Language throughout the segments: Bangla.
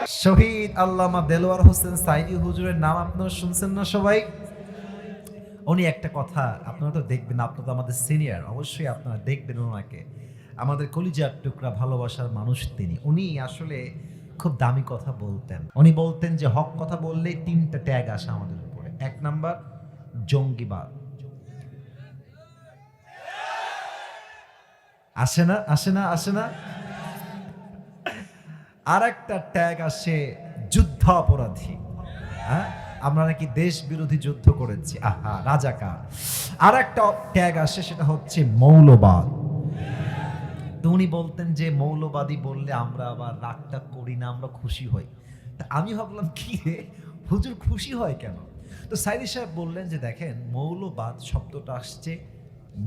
শহীদ আল্লামা দেলোয়ার হোসেন সাইদি হুজুরের নাম আপনারা শুনছেন না সবাই? উনি একটা কথা আপনারা তো দেখবেন, আপনারা তো আমাদের সিনিয়র, অবশ্যই আপনারা দেখবেন ওনাকে। আমাদের কলিজার টুকরা ভালোবাসার মানুষ তিনি। উনি আসলে খুব দামি কথা বলতেন। উনি বলতেন যে হক কথা বললেই তিনটা ট্যাগ আসে আমাদের উপরে। এক নাম্বার জঙ্গিবাদ, আসে না আসে না আসে না। আর একটা ট্যাগ আসে যুদ্ধ অপরাধী। হ্যাঁ, আমরা নাকি দেশ বিরোধী যুদ্ধ করেছি, আহা রাজাকার। আর একটা ট্যাগ আসে, সেটা হচ্ছে মৌলবাদ। তো উনি বলতেন যে মৌলবাদী বললে আমরা আবার রাগটা করি না, আমরা খুশি হই। তা আমি ভাবলাম কি রে, হুজুর খুশি হয় কেন? তো সাইদি সাহেব বললেন যে দেখেন, মৌলবাদ শব্দটা আসছে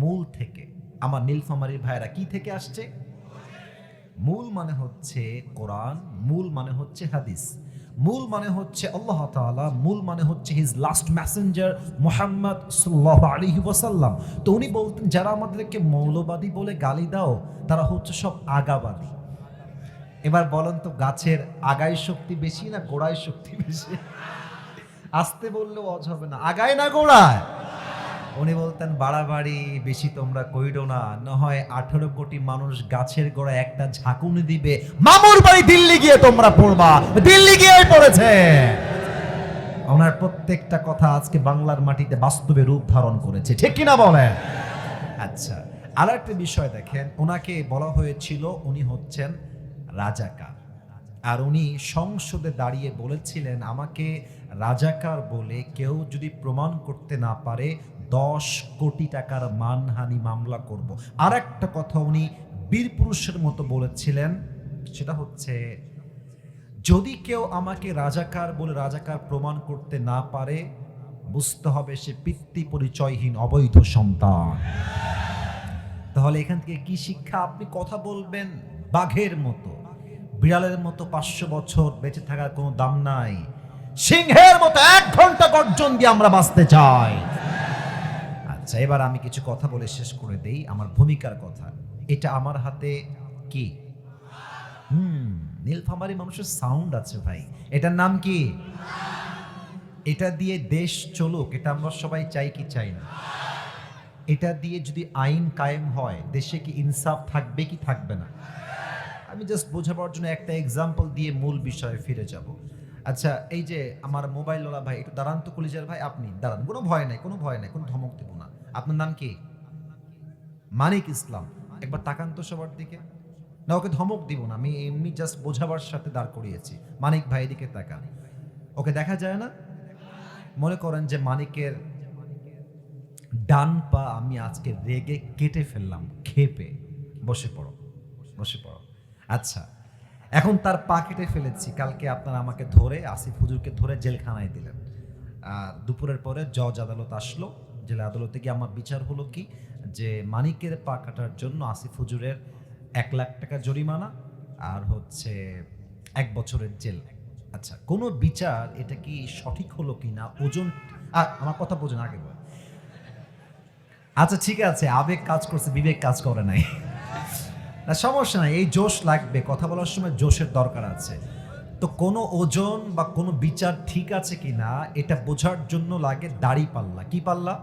মূল থেকে। আমার নীলফামারীর ভাইরা কি থেকে আসছে? মূল মানে হচ্ছে কোরআন, মূল মানে হচ্ছে হাদিস, মূল মানে হচ্ছে আল্লাহ তাআলা, মূল মানে হচ্ছে হিজ লাস্ট মেসেঞ্জার মুহাম্মদ সাল্লাল্লাহু আলাইহি ওয়াসাল্লাম। তো উনি বলতেন যারা আমাদেরকে মৌলবাদী বলে গালি দাও তারা হচ্ছে সব আগাবাদী। এবার বলেন তো, গাছের আগায় শক্তি বেশি না গোড়ায় শক্তি বেশি? আসতে বললেও অজ হবে না, আগায় না গোড়ায়? উনি বলতেন বাড়াবাড়ি বেশি তোমরা কইরো না, না হয় 18 কোটি মানুষ গাছের গোড়ায় একটা ঝাঁকুনি দিবে, মামুর বাড়ি দিল্লি গিয়ে তোমরা পড়বা। দিল্লি গিয়েই পড়েছে। ওনার প্রত্যেকটা কথা আজকে বাংলার মাটিতে বাস্তবে রূপ ধারণ করেছে, ঠিক কিনা বলেন? আচ্ছা, আর একটা বিষয় দেখেন, ওনাকে বলা হয়েছিল উনি হচ্ছেন রাজাকার। আর উনি সংসদে দাঁড়িয়ে বলেছিলেন আমাকে রাজাকার বলে কেউ যদি প্রমাণ করতে না পারে 10 কোটি টাকার মানহানি মামলা করব। আর একটা কথা উনি বীর পুরুষের মতো বলেছিলেন, সেটা হচ্ছে যদি কেউ আমাকে রাজাকার বলে রাজাকার প্রমাণ করতে না পারে, বুঝতে হবে সে পিতৃ পরিচয়হীন অবৈধ সন্তান। তাহলে এখান থেকে কি শিক্ষা? আপনি কথা বলবেন বাঘের মতো, বিড়ালের মতো 500 বছর বেঁচে থাকার কোনো দাম নাই, সিংহের মতো 1 ঘন্টা গর্জন দিয়ে আমরা বাঁচতে চাই। আচ্ছা, এবার আমি কিছু কথা বলে শেষ করে দেই আমার ভূমিকার কথা। এটা আমার হাতে কি? নীলফামারী মানুষের সাউন্ড আছে ভাই, এটার নাম কি? এটা দিয়ে দেশ চলুক, এটা আমরা সবাই চাই কি চাই না? এটা দিয়ে যদি আইন কায়েম হয়, দেশে কি ইনসাফ থাকবে কি থাকবে না? আমি জাস্ট বোঝাবার জন্য একটা এক্সাম্পল দিয়ে মূল বিষয়ে ফিরে যাব। আচ্ছা, এই যে আমার মোবাইলওয়ালা ভাই, একটু দাঁড়ান তো কলিজার ভাই, আপনি দাঁড়ান, কোনো ভয় নাই, কোনো ভয় নাই, কোনো ধমক দেব না। আপনার নাম কি? মানিক ইসলাম। একবার তাকান তো সবার দিকে। না, ওকে ধমক দিব না, আমি এমনি জাস্ট বোঝাবার সাথে দাঁড় করিয়েছি। মানিক ভাই দিকে তাকান। ওকে দেখা যায় না? মনে করেন যে মানিকের ডান পা আমি আজকে রেগে কেটে ফেললাম, খেপে। বসে পড়ো, বসে পড়ো। আচ্ছা, এখন তার পা কেটে ফেলেছি, কালকে আপনারা আমাকে ধরে, আসিফ হুজুরকে ধরে জেলখানায় দিলেন। আর দুপুরের পরে জজ আদালত আসলো, জেলা আদালতে গিয়ে আমার বিচার হলো কি, যে মানিকের পা কাটার জন্য আসিফ হুজুরের 1 লাখ টাকা জরিমানা আর হচ্ছে 1 বছরের জেল। আচ্ছা, কোনো বিচার এটা কি সঠিক হলো কিনা, ওজন আমার কথা বোঝেন আগে বল। আচ্ছা ঠিক আছে, আবেগ কাজ করছে, বিবেক কাজ করে নাই। না সমস্যা নাই, এই জোশ লাগবে, কথা বলার সময় জোশের দরকার আছে। তো কোনো ওজন বা কোনো বিচার ঠিক আছে কিনা এটা বোঝার জন্য লাগে দাড়ি পাল্লা। কি পাল্লা?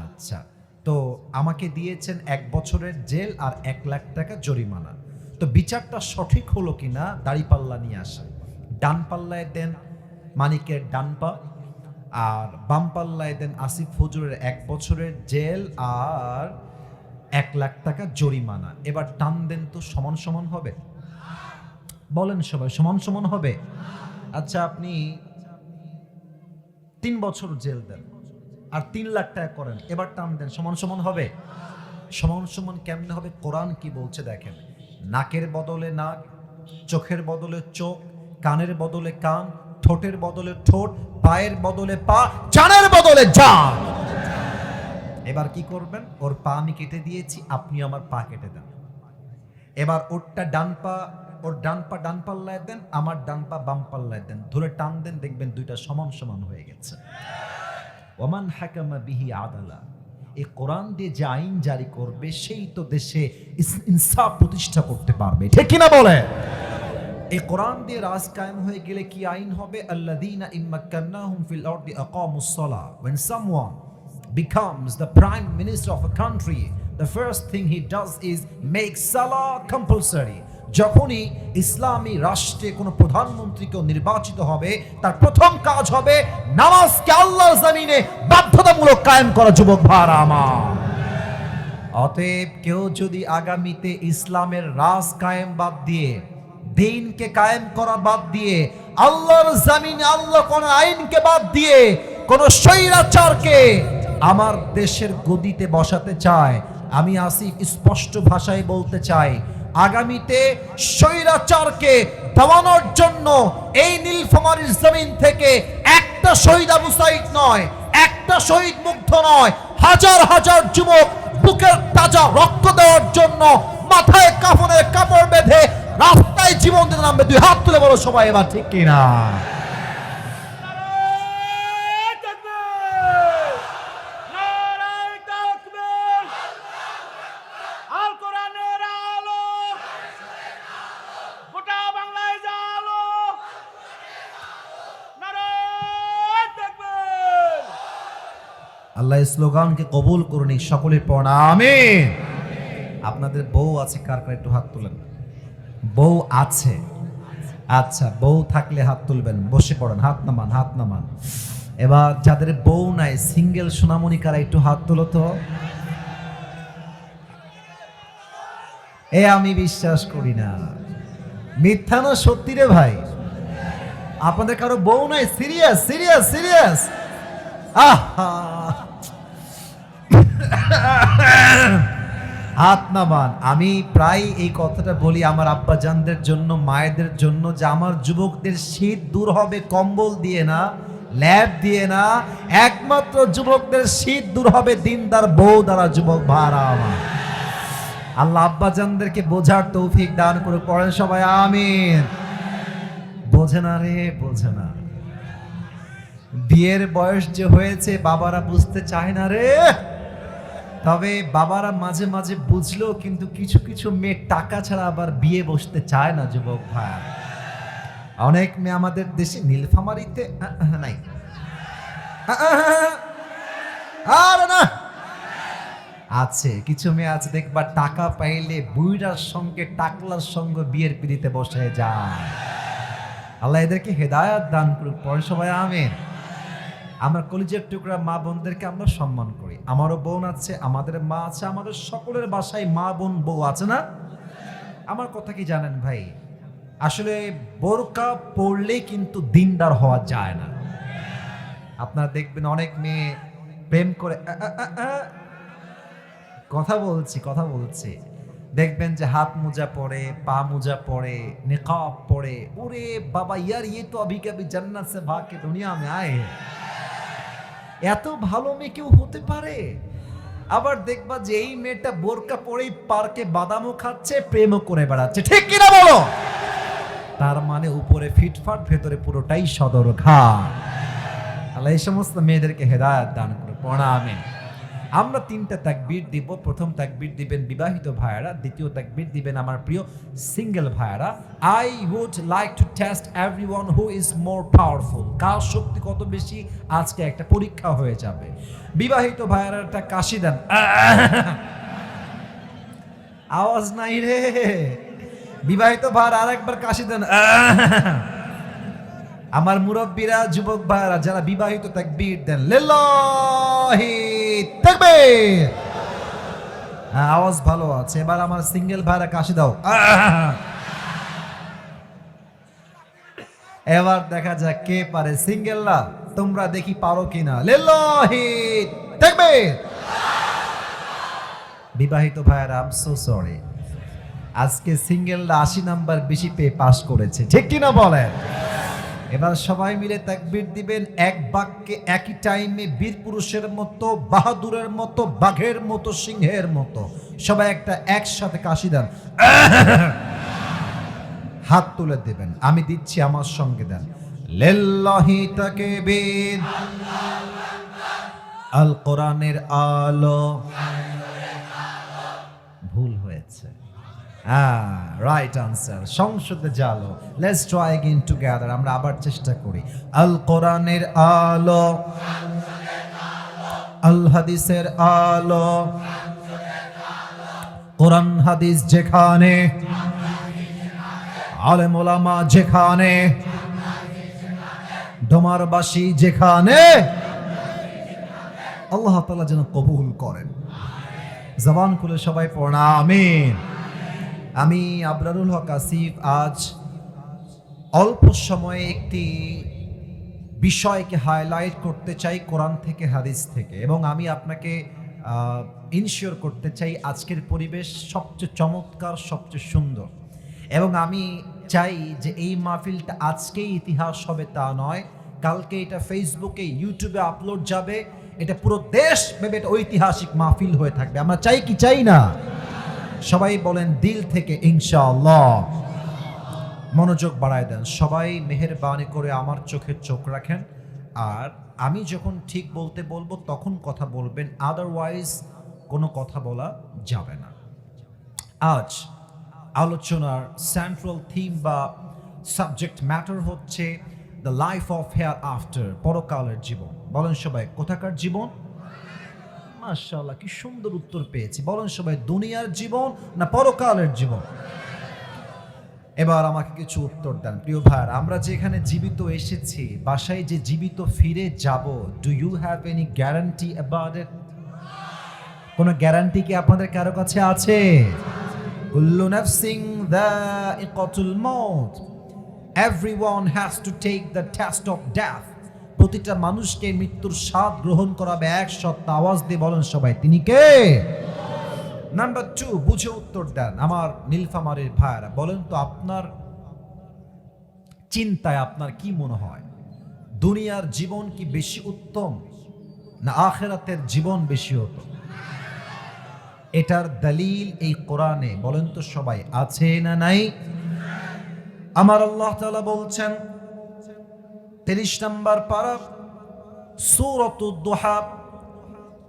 আচ্ছা, তো আমাকে দিয়েছেন 1 বছরের জেল আর 1 লাখ টাকা জরিমানা। তো বিচারটা সঠিক হলো কিনা দাড়ি পাল্লা নিয়ে আসেন। ডান পাল্লায় দেন মানিকের ডান পা, আর বাম পাল্লায় দেন আসিফ হুজুরের 1 বছরের জেল আর 1 লাখ টাকা জরিমানা। এবার টান দেন তো, সমান সমান হবে? বলেন সবাই, সমান সমান হবে? আচ্ছা, আপনি 3 বছর জেল দেন আর 3 লাখ টাকা করেন, এবার টান দেন, সমান সমান হবে? সমান সমান কেমনে হবে? কোরআন কি বলছে দেখেন, নাকের বদলে নাক, চোখের বদলে চোখ, কানের বদলে কান, ঠোঁটের বদলে ঠোঁট, পায়ের বদলে পা, জানের বদলে জান। এবার কি করবেন? ওর পা আমি কেটে দিয়েছি, আপনি আমার পা কেটে দেন। এবার ওরটা ডান পা, ওর ডান পা ডান পাল্লায় দেন, আমার ডান পা বাম পাল্লায় দেন, ধরে টান দেন, দেখবেন দুইটা সমান সমান হয়ে গেছে। ওমান হাকামা বিহি আদালা, এই কোরআন দিয়ে যে আইন জারি করবে সেই তো দেশে ইনসাফ প্রতিষ্ঠা করতে পারবে, ঠিক কিনা বলে? এই কোরআন দিয়ে রাজ কায়েম হয়ে গেলে কি আইন হবে? আল্লাযীনা ইম্মাক্কান্নাহুম ফিল আরদি আকামুস সালাহ। When someone becomes the prime minister of a country, the first thing he does is make salah compulsory. যখনই ইসলামী রাষ্ট্রে কোনো প্রধানমন্ত্রীকে নির্বাচিত হবে, তার প্রথম কাজ হবে নামাজকে আল্লাহর জমিনে বাধ্যতামূলক কায়েম করা। যুবক ভাইরা আমার, অতএব কেউ যদি আগামীতে ইসলামের রাজ কায়েম বাদ দিয়ে, দ্বীনকে কায়েম করা বাদ দিয়ে, আল্লাহর জমিনে আল্লাহ কোন আইনকে বাদ দিয়ে কোন স্বৈরাচারকে আমার দেশের গদিতে বসাতে চায়, আমি আসিফ স্পষ্ট ভাষায় বলতে চাই, আগামীতে স্বৈরাচারকে দমানোর জন্য এই নীলফামারীর জমিন থেকে একটা শহীদ আবু সাঈদ নয়, একটা শহীদ মুগ্ধ নয়, হাজার হাজার যুবক বুকের তাজা রক্ত দেওয়ার জন্য মাথায় কাফনের কাপড় বেঁধে রাস্তায় জীবন দিতে নামবে। দুই হাত তুলে বলো সবাই এবার ঠিক কিনা? আল্লাহ স্লোগানকে কবুল করুন, সকলের পড়া আমিন। আপনাদের বউ আছে কার কার একটু হাত তুলেন। বউ আছে? আচ্ছা, বউ থাকলে হাত তুলবেন। বসে পড়েন, হাত নামান, হাত নামান। এবার যাদের বউ নাই, সিঙ্গেল সোনামণি কারা একটু হাত তুলো তো। আমি বিশ্বাস করি না, মিথ্যা না সত্যি রে ভাই? আপনাদের কারো বউ নাই? Serious serious serious? হাত নামান। আমি প্রায় এই কথাটা বলি আমার আব্বাজানদের জন্য, মায়েদের জন্য, যে আমার যুবকদের শীত দূর হবে কম্বল দিয়ে না, ল্যাব দিয়ে না, একমাত্র যুবকদের শীত দূর হবে দিনদার বউ দ্বারা। যুবক ভাইরা আমার, আল্লাহ আব্বাজানদেরকে বোঝার তৌফিক দান করে। পড়েন সবাই আমিন। বোঝে না রে, বোঝে না। বিয়ের বয়স যে হয়েছে বাবারা বুঝতে চায় না রে। তবে বাবারা মাঝে মাঝে বুঝলেও কিন্তু কিছু কিছু মেয়ে টাকা ছাড়া আবার বিয়ে বসতে চায় না। যুবক ভাই, অনেক মেয়ে আমাদের দেশে নীলফামারীতে নাই, আর না আছে, কিছু মেয়ে আছে দেখবা টাকা পাইলে বুইড়ার সঙ্গে টাকলার সঙ্গে বিয়ের পিড়িতে বসে যায়। আল্লাহ এদেরকে হেদায়েত দান করুক। পরে সবাই আমিন। আমার কলিজার টুকরা মা বোনদেরকে আমরা সম্মান করি। আমারও বোন আছে, আমাদের মা আছে, আমাদের সকলের বাসায় মা বোন বউ আছে না? আমার কথা কি জানেন ভাই, আসলে বোরকা পরলে কিন্তু দিনদার হওয়া যায় না। আপনারা দেখবেন অনেক মেয়ে প্রেম করে, কথা বলছি, দেখবেন যে হাত মোজা পরে, পা মোজা পরে, নিকাব পরে। ওরে বাবা ইয়ার, ये तो अभी कभी जन्नत से भाग के दुनिया में आए हैं। এত ভালো মেয়ে কেউ হতে পারে? আবার দেখবা যে এই মেয়েটা বোরকা পরেই পার্কে বাদামও খাচ্ছে, প্রেমও করে বেড়াচ্ছে। ঠিক কিনা বলো? তার মানে উপরে ফিটফাট, ভেতরে পুরোটাই সদরঘাট। আল্লাহ এই সমস্ত মেয়েদেরকে হেদায়েত দান করে। পড়া আমিন। আমরা তিনটা তাকবীর দিব। প্রথম তাকবীর দিবেন বিবাহিত ভাইয়ারা, দ্বিতীয় তাকবীর দিবেন আমার প্রিয় সিঙ্গেল ভাইয়ারা। I would like to test everyone who is more powerful. কার শক্তি কত বেশি, আজকে একটা পরীক্ষা হয়ে যাবে। বিবাহিত ভাইয়ারা একটা কাশি দেন। আওয়াজ নাই রে। বিবাহিত ভাইয়ারা আরেকবার কাশি দেন। আমার মুরব্বীরা, যুবক ভাইরা যারা বিবাহিত, তাকবীর দেন। লিল্লাহি তাকবীর। আওয়াজ ভালো আছে। এবার আমার সিঙ্গেল ভাইরা কাশি দাও। এবার দেখা যাক কে পারে। সিঙ্গেলরা তোমরা দেখি পারো কিনা। লিল্লাহি তাকবীর। বিবাহিত ভাইরা, আই এম সো সরি, আজকে সিঙ্গেলরা 80 নাম্বার বেশি পেয়ে পাস করেছে। ঠিক কিনা বলেন? এবার সবাই মিলে তাকবীর দিবেন এক বাক্যে, একই টাইমে, বীর পুরুষের মতো, বাহাদুরের মতো, বাঘের মতো, সিংহের মতো। সবাই একটা একসাথে কাশি দেন। হাত তুলে দিবেন, আমি দিচ্ছি, আমার সঙ্গে দেন। লিল্লাহি তাকবীর। আল কোরআনের আলো। ভুল হয়েছে, রাইট আনসার, সংসদে জালো। Let's try again together. আমরা আবার চেষ্টা করি। আল কোরআনের আলো, আল হাদিসের আলো, কোরআন হাদিস যেখানে, আলেম ওলামা যেখানে, ডোমারবাসী যেখানে, আল্লাহ তাআলা যেন কবুল করেন। জবান খুলে সবাই পড়ুন আমিন। আমি আবরারুল হক আসিফ আজ অল্প সময়ে একটি বিষয়কে হাইলাইট করতে চাই কোরআন থেকে, হাদিস থেকে, এবং আমি আপনাকে ইনশিওর করতে চাই আজকের পরিবেশ সবচেয়ে চমৎকার, সবচেয়ে সুন্দর। এবং আমি চাই যে এই মাহফিলটা আজকেই ইতিহাস হবে তা নয়, কালকে এটা ফেসবুকে, ইউটিউবে আপলোড যাবে, এটা পুরো দেশ ভেবে এটা ঐতিহাসিক মাহফিল হয়ে থাকবে। আমরা চাই কি চাই না? সবাই বলেন দিল থেকে ইনশাআল্লাহ। মনোযোগ বাড়ায় দেন সবাই, মেহেরবানি করে আমার চোখে চোখ রাখেন। আর আমি যখন ঠিক বলতে বলবো তখন কথা বলবেন, আদারওয়াইজ কোনো কথা বলা যাবে না। আজ আলোচনার সেন্ট্রাল থিম বা সাবজেক্ট ম্যাটার হচ্ছে the life of hair after, পরকালের জীবন। বলেন সবাই কোথাকার জীবন? মাশাআল্লাহ, কি সুন্দর উত্তর পেয়েছি। বলেন সবাই দুনিয়ার জীবন না পরকালের জীবন? এবার আমাকে কিছু উত্তর দেন প্রিয় ভাইরা। আমরা যে এখানে জীবিত এসেছি, বাসায় যে জীবিত ফিরে যাব, do you have any guarantee about it? কোনো গ্যারান্টি কি আপনাদের কারো কাছে আছে? কুল্লু নাফসিন যায়িকাতুল মাউত, everyone has to take the test of death. প্রতিটা মানুষকে মৃত্যুর স্বাদ গ্রহণ করাবে এক সত্তা। আওয়াজ দিয়ে বলেন সবাই, তিনি কে? নাম্বার 2, বুঝে উত্তর দেন আমার নীলফামারীর ভাইরা। বলেন তো আপনার চিন্তায় আপনার কি মনে হয়, দুনিয়ার জীবন কি বেশি উত্তম না আখিরাতের জীবন বেশি উত্তম? এটার দলিল এই কোরআনে বলেন তো সবাই, আছে না নাই? আমার আল্লাহ তাআলা বলছেন 30 নম্বর পারা সূরাতুদ দুহা,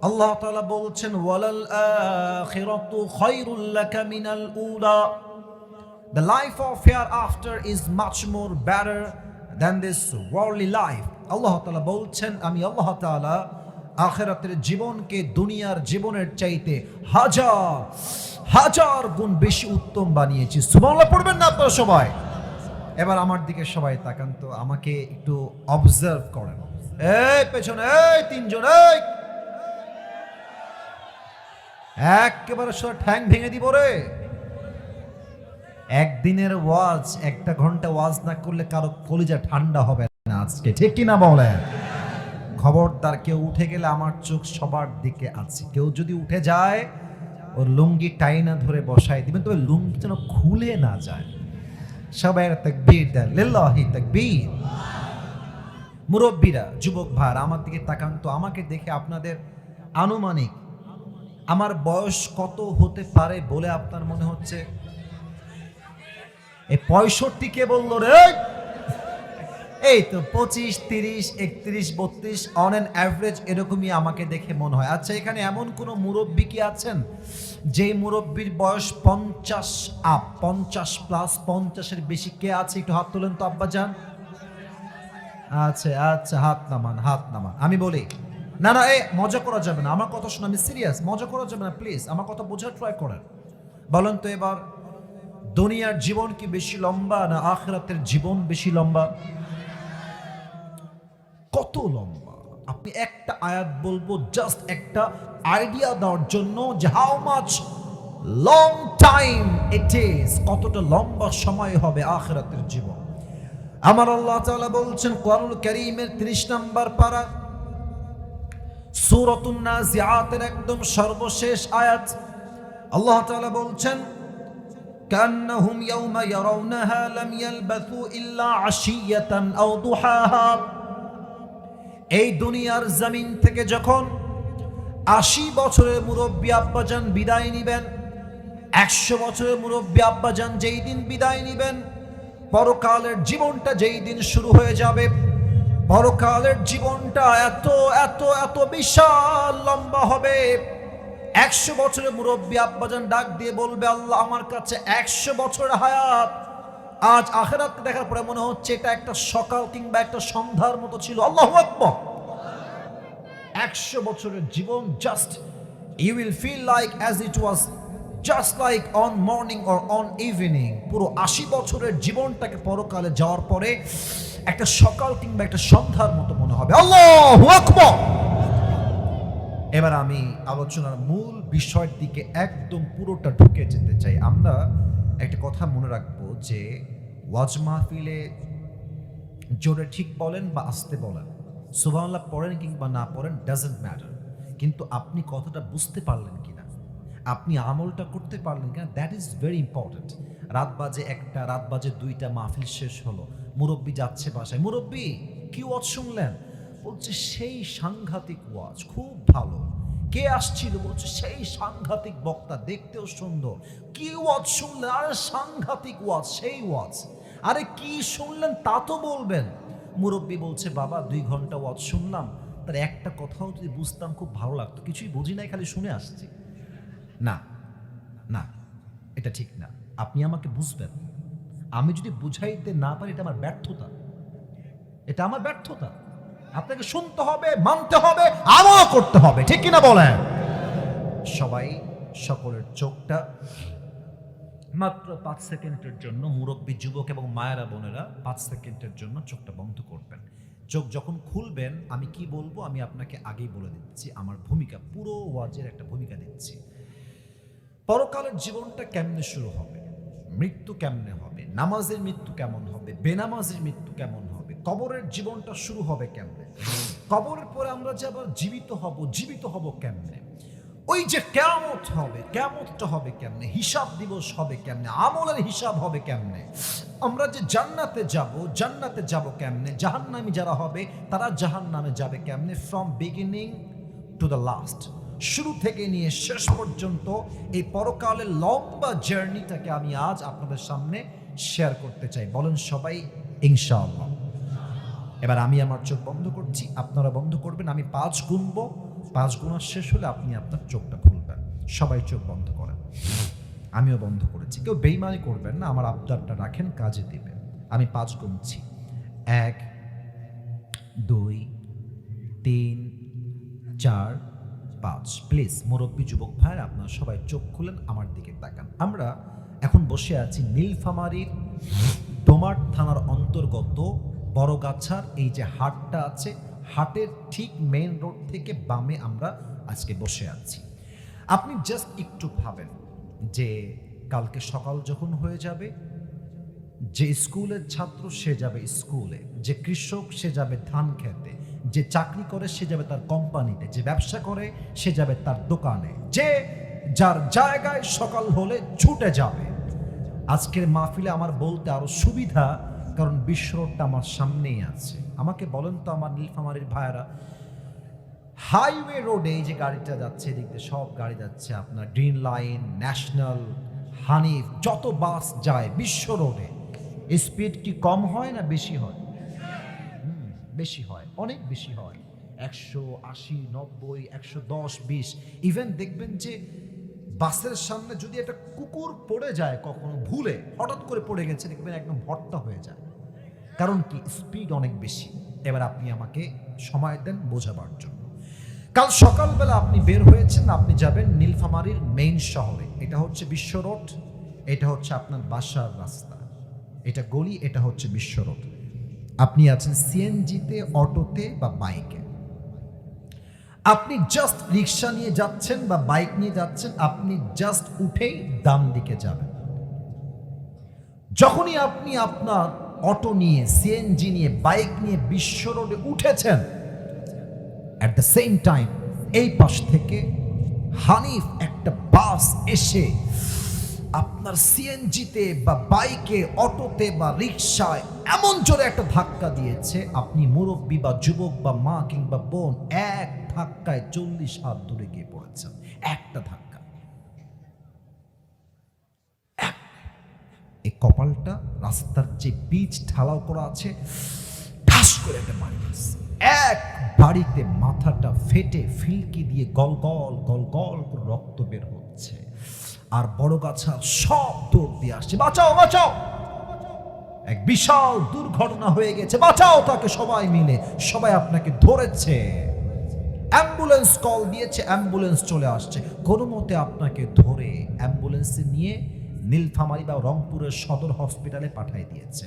আল্লাহ তাআলা বলছেন ওয়ালাল আখিরাতু খায়রুল লাকা মিনাল উলা, the life of hereafter is much more better than this worldly life। আল্লাহ তাআলা বলছেন আমি আল্লাহ তাআলা আখিরাতের জীবনকে দুনিয়ার জীবনের চাইতে হাজার হাজার গুণ বেশি উত্তম বানিয়েছি। সুবহানাল্লাহ পড়বেন না আপনারা সবাই? এবার আমার দিকে সবাই তাকান তো, আমাকে একটু অবজার্ভ করেন। এই পেছনে, এই তিনজন, এই একেবারে সব ঠ্যাং ভেঙে দিব রে। একদিনের ওয়াজ, 1 ঘন্টা ওয়াজ না করলে কারো কলিজা ঠান্ডা হবে না আজকে, ঠিক কি না বলেন? খবরদার, কেউ উঠে গেলে আমার চোখ সবার দিকে আছে। কেউ যদি উঠে যায় ওর লুঙ্গি টাইনা ধরে বসায় দিবেন, তবে লুঙ্গি যেন খুলে না যায়। সবাই তাকবীর দেন, লিল্লাহি তাকবীর। মুরব্বীরা, যুবক ভাইরা আমার দিকে তাকান তো, আমাকে দেখে আপনাদের আনুমানিক আমার বয়স কত হতে পারে বলে আপনার মনে হচ্ছে? এই 65 কে বললো রে? এই তো 25, 30, 31, 32 অন অ্যান অ্যাভারেজ এরকমই আমাকে দেখে মনে হয়। আচ্ছা, এখানে এমন কোন মুরব্বী কি আছেন যেই মুরব্বীর বয়স 50 আপ, 50 প্লাস, 50-এর বেশি কে আছে? একটু হাত তোলেন তো আব্বাজান। আচ্ছা আচ্ছা, হাত নামান, হাত নামান। আমি বলি না না, মজা করা যাবে না, আমার কথা শুনে, আমি সিরিয়াস, মজা করা যাবে না প্লিজ, আমার কথা বোঝার ট্রাই করেন। বলেন তো এবার, দুনিয়ার জীবন কি বেশি লম্বা না আখিরাতের জীবন বেশি লম্বা? কত লম্বা? আপনি একটা আয়াত বলবো, জাস্ট একটা আইডিয়া দেওয়ার জন্য যে how much long time it is, কতটা লম্বা সময় হবে আখিরাতের জীবন। আমার আল্লাহ তাআলা বলছেন কোরআনুল কারীমের 30 নম্বর পারা সূরাতুন নাজিআতের একদম সর্বশেষ আয়াত, আল্লাহ তাআলা বলছেন কান্নাহুম ইয়াওমা ইয়ারাউনাহা লাম ইয়ালবাথু ইল্লা আশিয়াতান আও দুহাহা। এই দুনিয়ার জমিন থেকে যখন 80 বছরের মুরব্বী আব্বাজান বিদায় নিবেন, 100 বছরের মুরব্বী আব্বাজান যেই দিন বিদায় নিবেন, পরকালের জীবনটা যেই দিন শুরু হয়ে যাবে, পরকালের জীবনটা এত এত এত বিশাল লম্বা হবে, 100 বছরের মুরব্বী আব্বাজান ডাক দিয়ে বলবে, আল্লাহ আমার কাছে 100 বছরের হায়াত, আজ আখিরাত দেখার পরে মনে হচ্ছে এটা একটা সকাল কিংবা একটা সন্ধ্যার মতো ছিল। আল্লাহু আকবার। 100 বছরের জীবন, just you will feel like as it was just like on morning or on evening. পুরো 80 বছরের জীবনটাকে পরকালে যাওয়ার পরে একটা সকাল কিংবা একটা সন্ধ্যার মতো মনে হবে। আল্লাহু আকবার। এবার আমি আলোচনার মূল বিষয়ের দিকে একদম পুরোটা ঢুকে যেতে চাই। আমরা একটা কথা মনে রাখবো যে ওয়াজ মাহফিলে জোরে ঠিক বলেন বা আস্তে বলেন, সুবহানাল্লাহ পড়েন কিংবা না পড়েন, ডাজন্ট ম্যাটার, কিন্তু আপনি কথাটা বুঝতে পারলেন কিনা, আপনি আমলটা করতে পারলেন কিনা, দ্যাট ইজ ভেরি ইম্পর্টেন্ট। রাত বাজে 1টা, রাত বাজে 2টা, মাহফিল শেষ হলো, মুরব্বী যাচ্ছে বাসায়, মুরব্বী কি ওয়াজ শুনলেন? বলছে সেই সাংঘাতিক ওয়াজ, খুব ভালো। কে আসছিল? বলছে সেই সাংঘাতিক বক্তা, দেখতেও সুন্দর। কি ওয়াজ শুনলেন? আরে সাংঘাতিক ওয়াজ, সেই ওয়াজ। আরে কি শুনলেন তা তো বলবেন। মুরব্বী বলছে, বাবা 2 ঘন্টা ওয়াজ শুনলাম, তার একটা কথাও যদি বুঝতাম খুব ভালো লাগতো, কিছুই বুঝি নাই, খালি শুনে আসছি। না না, এটা ঠিক না। আপনি আমাকে বুঝবেন, আমি যদি বুঝাইতে না পারি এটা আমার ব্যর্থতা, এটা আমার ব্যর্থতা। আপনাকে শুনতে হবে, মানতে হবে, আমল করতে হবে, ঠিক কিনা বলেন? সবাই সকলের চোখটা মাত্র 5 সেকেন্ডের জন্য, মুরব্বী যুবক এবং মায়েরা বোনেরা 5 সেকেন্ডের জন্য চোখটা বন্ধ করবেন। চোখ যখন খুলবেন আমি কি বলবো আমি আপনাকে আগেই বলে দিচ্ছি, আমার ভূমিকা, পুরো ওয়াজের একটা ভূমিকা দিচ্ছি। পরকালের জীবনটা কেমনে শুরু হবে, মৃত্যু কেমনে হবে, নামাজের মৃত্যু কেমন হবে, বেনামাজের মৃত্যু কেমন হবে, কবরের জীবনটা শুরু হবে কেমনে, কবরের পরে আমরা যে আবার জীবিত হব কেমনে, ওই যে কিয়ামত হবে, কিয়ামতটা হবে কেমনে, হিসাব দিবস হবে কেমনে, আমলের হিসাব হবে কেমনে, আমরা যে জান্নাতে যাব কেমনে, জাহান্নামী যারা হবে তারা জাহান্নামে যাবে কেমনে, from beginning to the last, শুরু থেকে নিয়ে শেষ পর্যন্ত এই পরকালের লম্বা জার্নিটাকে আমি আজ আপনাদের সামনে শেয়ার করতে চাই। বলেন সবাই ইনশাআল্লাহ। এবার আমি আমার চোখ বন্ধ করছি, আপনারা বন্ধ করবেন, আমি 5 গুনবো, 5 গুণা শেষ হলে আপনি আপনার চোখটা খুলবেন। সবাই চোখ বন্ধ করেন, আমিও বন্ধ করেছি। কেউ বেইমানি করবেন না, আমার আবদারটা রাখেন, কাজে দিবেন। আমি 5 গুনছি, 1 2 3 4 5। প্লিজ মুরব্বী যুবক ভাইয়ের আপনারা সবাই চোখ খুলেন, আমার দিকে তাকান। আমরা এখন বসে আছি নীলফামারীর ডোমার থানার অন্তর্গত বড়গাছার এই যে হাটটা আছে, হাটের ঠিক মেইন রোড থেকে বামে আমরা আজকে বসে আছি। আপনি জাস্ট একটু ভাবেন যে কালকে সকাল যখন হয়ে যাবে, যে স্কুলের ছাত্র সে যাবে স্কুলে, যে কৃষক সে যাবে ধান খেতে, যে চাকরি করে সে যাবে তার কোম্পানিতে, যে ব্যবসা করে সে যাবে তার দোকানে, যে যার জায়গায় সকাল হলে ছুটে যাবে। আজকের মাহফিলে আমার বলতে আরো সুবিধা, কারণ বিশ্ব রোডটা আমার সামনেই আছে। আমাকে বলেন তো আমার নীলফামারীর ভাইয়েরা, হাইওয়ে রোডে এই যে গাড়িটা যাচ্ছে, এদিক দিয়ে সব গাড়ি যাচ্ছে, আপনার গ্রিন লাইন, ন্যাশনাল, হানিফ, যত বাস যায় বিশ্ব রোডে, স্পিড কি কম হয় না বেশি হয়? বেশি হয়, অনেক বেশি হয়। 180, 90, 110, 20। ইভেন দেখবেন যে বাসের সামনে যদি একটা কুকুর পড়ে যায়, কখনো ভুলে হঠাৎ করে পড়ে গেছে, দেখবেন একদম ভর্তা হয়ে যায়। কারণ কি? স্পিড অনেক বেশি। এবার আপনি আমাকে সময় দেন বোঝাবার জন্য। কাল সকালবেলা আপনি বের হয়েছেন, আপনি যাবেন নীলফামারীর মেইন শহরে। এটা হচ্ছে বিশ্ব রোড, এটা হচ্ছে আপনার বাসার রাস্তা, এটা গলি, এটা হচ্ছে বিশ্ব রোড। আপনি আছেন সিএনজিতে, অটোতে বা বাইকে। আপনি জাস্ট রিক্সা নিয়ে যাচ্ছেন বা বাইক নিয়ে যাচ্ছেন, আপনি জাস্ট উঠেই ডান দিকে যাবেন। যখনই আপনি আপনার অটো নিয়ে, সিএনজি নিয়ে, বাইক নিয়ে বিশ্ব রোডে উঠেছেন, অ্যাট দ্য সেম টাইম এই পাশ থেকে হানিফ একটা বাস এসে আপনার সিএনজিতে বা বাইকে, অটোতে বা রিক্সায় এমন জোরে একটা ধাক্কা দিয়েছে, আপনি মুরব্বী বা যুবক বা মা কিংবা বোন, এক ধাক্কায় 40 হাত দূরে গিয়ে পড়েছেন। একটা ধাক্কা, এই কপালটা রাস্তার যে পিচ ঢালাও করা আছে, ঠাস করে একটা মারি দিচ্ছে। এক বাড়িতে মাথাটা ফেটে ফিলকি দিয়ে গল গল গল গল করে রক্ত বের হচ্ছে, আর বড় গাছা সব দৌড় দিয়ে আসছে, বাঁচাও বাঁচাও, এক বিশাল দুর্ঘটনা হয়ে গেছে, বাঁচাও তাকে। সবাই মিলে সবাই আপনাকে ধরেছে, অ্যাম্বুলেন্স কল দিয়েছে, অ্যাম্বুলেন্স চলে আসছে, কোনো মতে আপনাকে ধরে অ্যাম্বুলেন্সে নিয়ে নীলফামারী বা রংপুরের সদর হসপিটালে পাঠিয়ে দিয়েছে।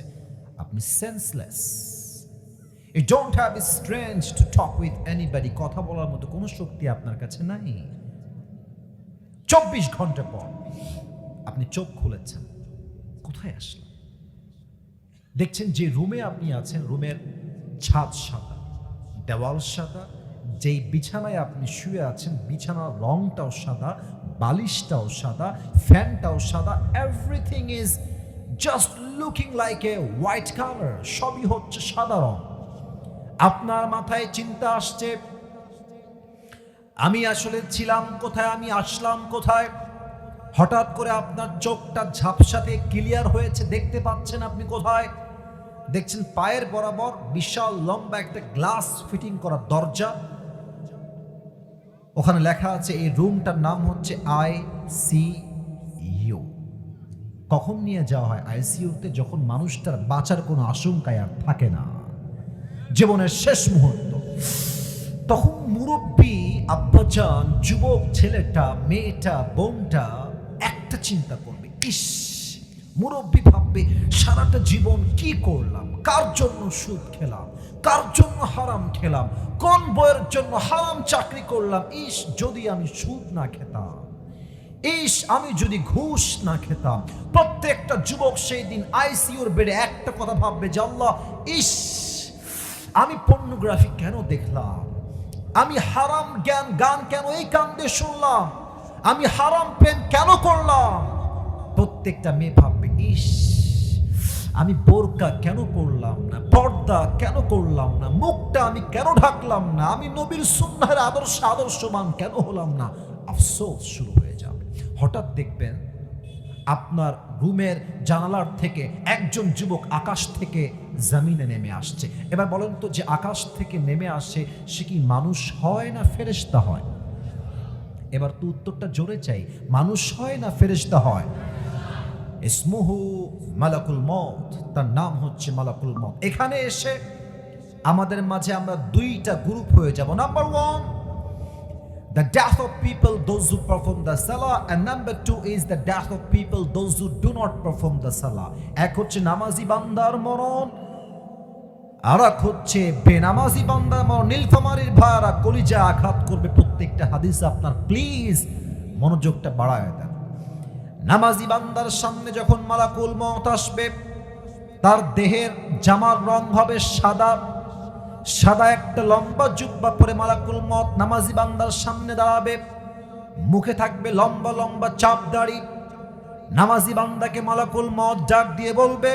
আপনি senseless, You don't have strength to talk with anybody, কথা বলার মতো কোনো শক্তি আপনার কাছে নাই। 24 ঘন্টা পর আপনি চোখ খুলেছেন, কোথায় আসলেন? দেখছেন যে রুমে আপনি আছেন, রুমের ছাদ সাদা, দেওয়াল সাদা, যেই বিছানায় আপনি শুয়ে আছেন বিছানার রংটাও সাদা, বালিশটাও সাদা, ফ্যানটাও সাদা, everything is just looking like a white colour, সবই হচ্ছে সাদা রং। আপনার মাথায় চিন্তা আসছে, আমি আসলে ছিলাম কোথায়, আমি আসলাম কোথায়? হঠাৎ করে আপনার চোখটা ঝাপসাতে ক্লিয়ার হয়েছে, দেখতে পাচ্ছেন আপনি কোথায়। দেখছেন পায়ের বরাবর বিশাল লম্বা একটা গ্লাস ফিটিং করা দরজা, ওখানে লেখা আছে এই রুমটার নাম হচ্ছে ICU। কখন নিয়ে যাওয়া হয় ICUতে? যখন মানুষটার বাঁচার কোনো আশঙ্কায় আর থাকে না, জীবনের শেষ মুহূর্ত। তখন মুরব্বী আব্বাজান, যুবক ছেলেটা, মেয়েটা, বোনটা একটা চিন্তা করবে, ইস, মুরব্বী ভাববে সারাটা জীবন কি করলাম, কার জন্য সুদ খেলাম, কার জন্য হারাম খেলাম, কোন বইয়ের জন্য হারাম চাকরি করলাম, ইস যদি আমি সুদ না খেতাম, ইস আমি যদি ঘুষ না খেতাম। প্রত্যেকটা যুবক সেই দিন ICUর বেডে একটা কথা ভাববে যে আল্লাহ, ইস আমি পর্নোগ্রাফি কেন দেখলাম, আমি হারাম গান কেন এই কান দিয়ে শুনলাম, আমি হারাম প্রেম কেন করলাম। প্রত্যেকটা মেয়ে ভাববে, ইস আমি বোরকা কেন পরলাম না, পর্দা কেন করলাম না, মুখটা আমি কেন ঢাকলাম না, আমি নবীর সুন্নাহের আদর্শমান কেন হলাম না। আফসোস শুরু হয়ে যাবে। হঠাৎ দেখবেন আপনার রুমের জানালার থেকে একজন যুবক আকাশ থেকে জমিনে নেমে আসছে। এবার বলেন তো, যে আকাশ থেকে নেমে আসে সে কি মানুষ হয় না ফেরেশতা হয়? এবার তো উত্তরটা জোরে চাই, মানুষ হয় না ফেরেশতা হয়? ইসমুহু মালাকুল মউত, তার নাম হচ্ছে মালাকুল মউত। এখানে এসে আমাদের মাঝে আমরা দুইটা গ্রুপ হয়ে যাব। Number 1, the death of people, those who perform the salah, and number 2 is the death of people, those who do not perform the salah. এক হচ্ছে নামাজি বান্দার মরণ, আর এক হচ্ছে বেনামাজি বান্দার মরণ। নীলফামারীর ভাইরা কলিজা আঘাত করবে প্রত্যেকটা হাদিস আপনার, প্লিজ মনোযোগটা বাড়ায় দেন। নামাজি বান্দার সামনে যখন মালাকুল মউত আসবে, তার দেহের জামার রং হবে সাদা, সাদা একটা লম্বা জুব্বা পরে মালাকুল মউত নামাজি বান্দার সামনে দাঁড়াবে, মুখে থাকবে লম্বা লম্বা চাপ দাড়ি। নামাজি বান্দাকে মালাকুল মউত ডাক দিয়ে বলবে,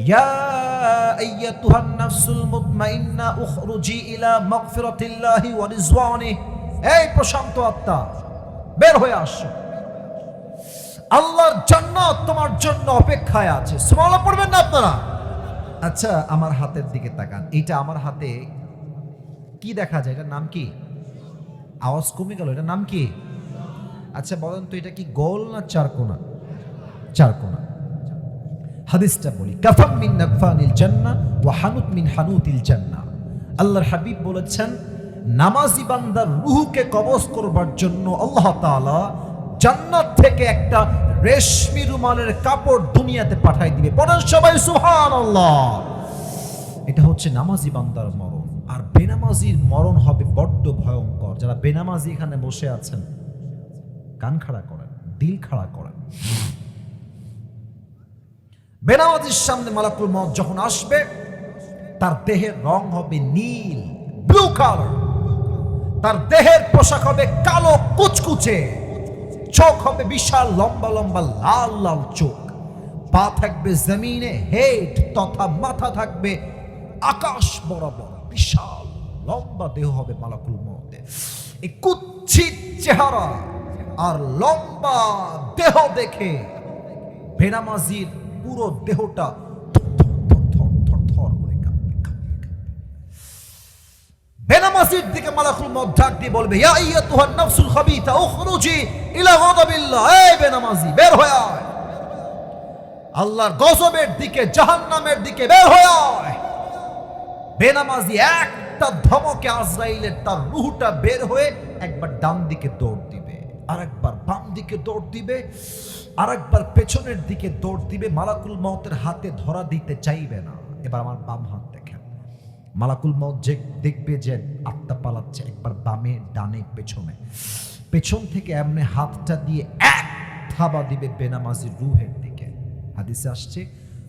ইয়া আইয়াতুহান নাফসুল মুতমাইন্না উখরুজি ইলা মাগফিরাতিল্লাহি ওয়া রিজওয়ানিহি, এই প্রশান্ত আত্মা বের হয়ে আসো, আল্লাহর জান্নাত তোমার জন্য অপেক্ষায় আছে। সুবহানাল্লাহ পড়বেন না আপনারা? আচ্ছা আমার হাতের দিকে তাকান, এইটা আমার হাতে কি দেখা যায়, এটার নাম কি? আওয়াজ কমে গেল, এটার নাম কি? আচ্ছা বলেন তো, এটা কি গোল না চারকোনা? চারকোনা। হাদিসটা বলি, কাফাম মিন নাকফানিল জান্নাহ ওয়া হানুত মিন হানুতিল জান্নাহ। আল্লাহর হাবিব বলেছেন, নামাজি বান্দার রূহকে কবজ করবার জন্য আল্লাহ তাআলা জান্নাত থেকে একটা রেশমি রুমালের কাপড় দুনিয়াতে পাঠাই দিবে। পড়েন সবাই সুবহানাল্লাহ। এটা হচ্ছে নামাজি বান্দার মরণ। আর বেনামাজির মরণ হবে বড্ড ভয়ঙ্কর। যারা বেনামাজি এখানে বসে আছেন, কান খাড়া করেন, দিল খাড়া করেন। বেনামাজির সামনে মালাকুল মউত যখন আসবে, তার দেহের রং হবে নীল, ব্লু কালার, তার দেহের পোশাক হবে কালো কুচকুচে, চোখ হবে বিশাল লম্বা লম্বা লাল লাল চোখ, পা থাকবে জমিনে, হেড তথা মাথা থাকবে আকাশ বরাবর, বিশাল লম্বা দেহ হবে মালাকুল মউতের। এই কুৎসিত চেহারা আর লম্বা দেহ দেখে বেনামাজির পুরো দেহটা থর থর থর থর থর করে কাঁপবে। বেনামাজির দিকে মালাকুল মউত ডাক দিয়ে বলবে, ইয়া আইয়াতুহান নাফসুল খাবিথা উখরুজি ইলা গাদাবিল্লাহ, এই বেনামাজি বের হয়ে আয়, আল্লাহর গজবের দিকে, জাহান্নামের দিকে বের হয়ে আয়। বেনামাজি একটা ধমকে আজরাইলের তার রূহটা বের হয়ে একবার ডান দিকে দৌড় দিবে, আরেকবার বাম দিকে দৌড় দিবে, আরেকবার পেছনের দিকে দৌড় দিবে। মালাকুল মউতের হাতে ধরা দিতে চাইবে না। এবার আমার বাম হাত দেখেন, মালাকুল মউত যে দেখবে যে আত্মা পালাচ্ছে, একবার বামে ডানে পেছনে, পেছন থেকে এমনি হাতটা দিয়ে এক থাবা দিবে বেনামাজির রূহের দিকে। হাদিসে আসছে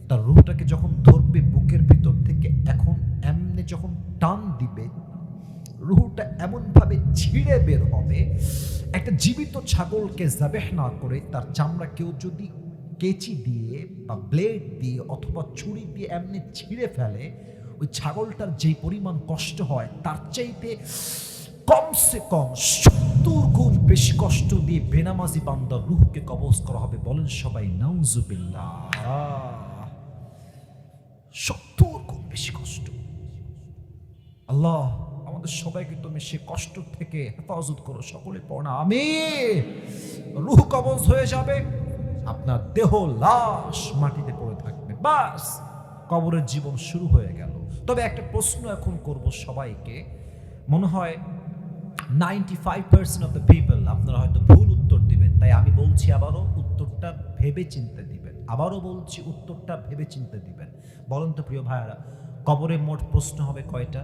তার রূহটাকে যখন ধরবে বুকের ভিতর থেকে, এখন এমনি যখন টান দিবে, রূহটা এমন ভাবে ছিঁড়ে বের হবে, একটা জীবিত ছাগলকে যাবেহ না করে তার চামড়া কেউ যদি কেচি দিয়ে বা ব্লেড দিয়ে অথবা ছুরি দিয়ে এমনি ছিঁড়ে ফেলে, ওই ছাগলটার যে পরিমাণ কষ্ট হয় তার চাইতে কমসে কম 70 গুণ বেশি কষ্ট দিয়ে বেনামাজি বান্দার রূহকে কবজ করা হবে। বলেন সবাই নাউজুবিল্লাহ। 70 গুণ বেশি কষ্ট। আল্লাহ আমাদের সবাইকে তুমি সে কষ্ট থেকে হেফাজত করো, সকলে পড়া আমিন। রূহ কবজ হয়ে যাবে, আপনার দেহ লাশ মাটিতে পড়ে থাকবে, বাস কবরের জীবন শুরু হয়ে গেল। তবে একটা প্রশ্ন এখন করব সবাইকে, মনে হয় 95% অফ দ্য পিপল আপনারা হয়তো ভুল উত্তর দিবেন, তাই আমি বলছি আবারও উত্তরটা ভেবে চিন্তে দিবেন। আবারও বলছি উত্তরটা ভেবে চিন্তে দিবেন। বলেন তো প্রিয় ভাইয়ারা, কবরে মোট প্রশ্ন হবে কয়টা?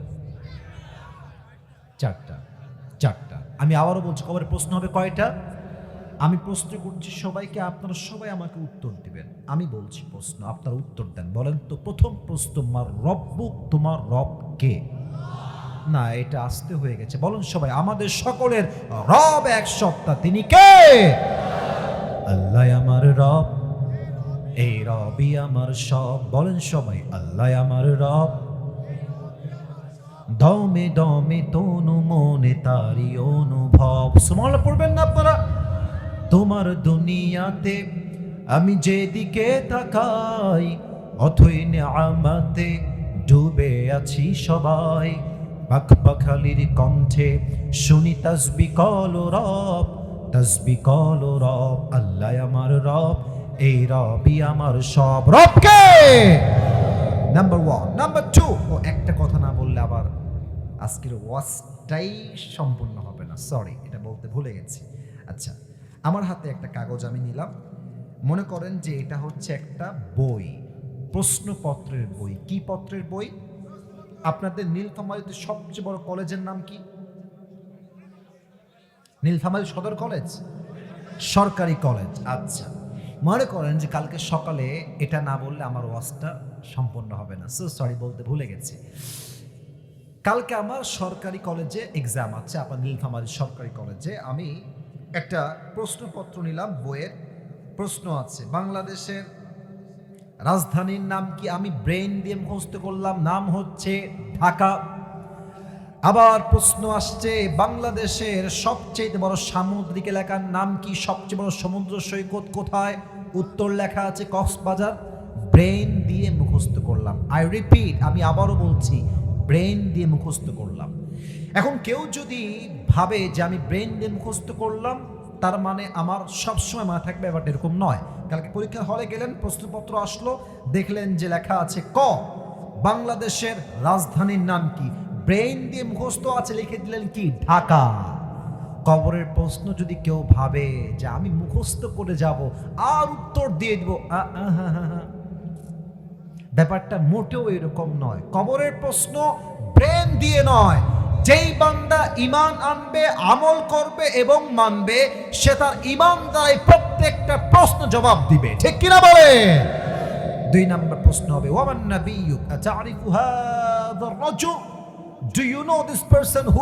4টা। আমি আবারও বলছি, কবরে প্রশ্ন হবে কয়টা? আমি প্রশ্ন করছি সবাইকে, আপনারা সবাই আমাকে উত্তর দিবেন। আমি বলছি প্রশ্ন, আপনারা উত্তর দেন। বলেন তো প্রথম প্রশ্ন, মার রব্বুক, তোমার রব কে? না, এটা আসতে হয়ে গেছে। বলুন সবাই, আমাদের সকলের রব এক সত্তা, তিনি কে? আল্লাহ আমার রব, এই রবই আমার সব। বলেন সবাই, আল্লাহ আমার রব, দমে দমে তনু মনে তারি অনুভব। সুবহানাল্লাহ পড়বেন না আপনারা? তোমার দুনিয়াতে আমি যেদিকে তাকাই, অথই নিয়ামতে ডুবে আছি সবাই। পাখপাখালির কণ্ঠে শুনি তাসবিহ কল রব, তাসবিহ কল রব। আল্লাহ আমার রব, এই রবই আমার সব। রবকে নাম্বার 1। নাম্বার 2, ও একটা কথা না বললে আবার আজকের ওয়াজটাই সম্পূর্ণ হবে না, সরি, এটা বলতে ভুলে গেছি। আচ্ছা, আমার হাতে একটা কাগজ আমি নিলাম, মনে করেন যে এটা হচ্ছে একটা বই, প্রশ্নপত্রের বই। কি পত্রের বই? আপনাদের নীলফামারীতে সবচেয়ে বড় কলেজের নাম কি? নীলফামারী সদর কলেজ, সরকারি কলেজ। আচ্ছা, মনে করেন যে কালকে সকালে এটা না বললে আমার ওয়াজটা সম্পূর্ণ হবে না, সো সরি, বলতে ভুলে গেছি। কালকে আমার সরকারি কলেজে এক্সাম আছে, আপনার নীলফামারী সরকারি কলেজে। আমি একটা প্রশ্নপত্র নিলাম, বইয়ের প্রশ্ন আছে, বাংলাদেশের রাজধানীর নাম কি? আমি ব্রেন দিয়ে মুখস্থ করলাম, নাম হচ্ছে ঢাকা। আবার প্রশ্ন আসছে, বাংলাদেশের সবচেয়ে বড় সামুদ্রিক এলাকার নাম কি? সবচেয়ে বড় সমুদ্র সৈকত কোথায়? উত্তর লেখা আছে কক্সবাজার। ব্রেন দিয়ে মুখস্থ করলাম। আই রিপিট, আমি আবারও বলছি, ব্রেন দিয়ে মুখস্থ করলাম। এখন কেউ যদি ভাবে যে আমি ব্রেন দিয়ে মুখস্থ করলাম তার মানে আমার সবসময় মনে থাকবে, ব্যাপারটা এরকম নয়। কালকে পরীক্ষা হলে গেলেন, প্রশ্নপত্র আসলো, দেখলেন যে লেখা আছে ক, বাংলাদেশের রাজধানীর নাম কি? ব্রেন দিয়ে মুখস্থ আছে, লিখে দিলেন কি? ঢাকা। কবরের প্রশ্ন যদি কেউ ভাবে যে আমি মুখস্থ করে যাব আর উত্তর দিয়ে দিব, ব্যাপারটা মোটেও এরকম নয়। কবরের প্রশ্ন ব্রেন দিয়ে নয়। যেই বান্দা ঈমান আনবে, আমল করবে এবং মানবে, সে তার ঈমান দ্বারাই প্রত্যেকটা প্রশ্ন জবাব দিবে। ঠিক কিনা বলে? 2 নম্বর প্রশ্ন হবে, ওয়ামান নাবিয়্যু আতারিফু হাযা আর-রাজুল, do you know this person who